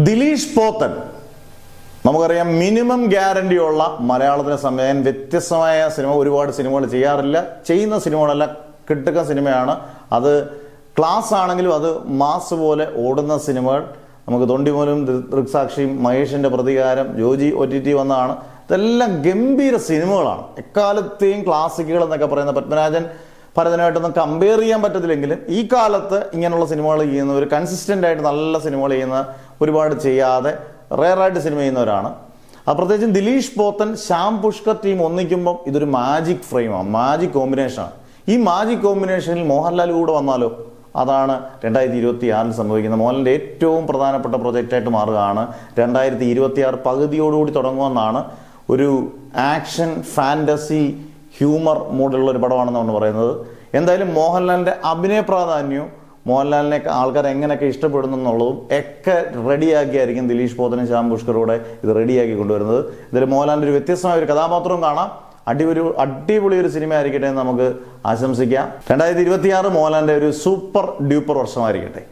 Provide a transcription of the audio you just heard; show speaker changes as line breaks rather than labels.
ദിലീഷ് പോത്തൻ നമുക്കറിയാം, minimum guarantee ഉള്ള മലയാളത്തിലെ സംവിധായകൻ. വ്യത്യസ്തമായ സിനിമ ഒരുപാട് സിനിമകൾ ചെയ്യാറില്ല. ചെയ്യുന്ന സിനിമകളെല്ലാം കിട്ടുന്ന സിനിമയാണ്. അത് ക്ലാസ് ആണെങ്കിലും അത് മാസ് പോലെ ഓടുന്ന സിനിമകൾ. നമുക്ക് തൊണ്ടിമൂലും, ദൃക്സാക്ഷിയും, മഹേഷിന്റെ പ്രതികാരം, ജോജി OTT വന്നതാണ്. ഇതെല്ലാം ഗംഭീര സിനിമകളാണ്. എക്കാലത്തെയും ക്ലാസിക്കുകൾ എന്നൊക്കെ പറയുന്ന പത്മരാജൻ ഭരതനായിട്ടൊന്നും കമ്പയർ ചെയ്യാൻ പറ്റത്തില്ലെങ്കിലും ഈ കാലത്ത് ഇങ്ങനെയുള്ള സിനിമകൾ ചെയ്യുന്നവർ, കൺസിസ്റ്റന്റ് ആയിട്ട് നല്ല സിനിമകൾ ചെയ്യുന്ന, ഒരുപാട് ചെയ്യാതെ റെയറായിട്ട് സിനിമ ചെയ്യുന്നവരാണ്. പ്രത്യേകിച്ചും ദിലീഷ് പോത്തൻ, ശ്യാം പുഷ്കർ ടീം ഒന്നിക്കുമ്പം ഇതൊരു മാജിക് ഫ്രെയിമാണ്, മാജിക് കോമ്പിനേഷനാണ്. ഈ മാജിക് കോമ്പിനേഷനിൽ മോഹൻലാൽ കൂടെ വന്നാലോ? അതാണ് 2026 സംഭവിക്കുന്നത്. മോഹൻലാലിന്റെ ഏറ്റവും പ്രധാനപ്പെട്ട പ്രൊജക്റ്റായിട്ട് മാറുകയാണ്. 2026 പകുതിയോടുകൂടി തുടങ്ങുമെന്നാണ്. ഒരു ആക്ഷൻ, ഫാന്റസി, ഹ്യൂമർ മൂഡിലുള്ള ഒരു പടമാണെന്നാണ് പറയുന്നത്. എന്തായാലും മോഹൻലാലിന്റെ അഭിനയ പ്രാധാന്യവും മോഹൻലാലിനെ ആൾക്കാർ എങ്ങനെയൊക്കെ ഇഷ്ടപ്പെടുന്നു എന്നുള്ളതും ഒക്കെ റെഡിയാക്കിയായിരിക്കും ദിലീഷ് പോത്തനും ശ്യാം പുഷ്കറൂടെ ഇത് റെഡിയാക്കി കൊണ്ടുവരുന്നത്. ഇതിൽ മോഹൻലാലിന്റെ ഒരു വ്യത്യസ്തമായ ഒരു കഥാപാത്രവും കാണാം. അടിപൊളി ഒരു സിനിമ ആയിരിക്കട്ടെ എന്ന് നമുക്ക് ആശംസിക്കാം. 2026 മോഹൻലാലിന്റെ ഒരു സൂപ്പർ ഡ്യൂപ്പർ വർഷമായിരിക്കട്ടെ.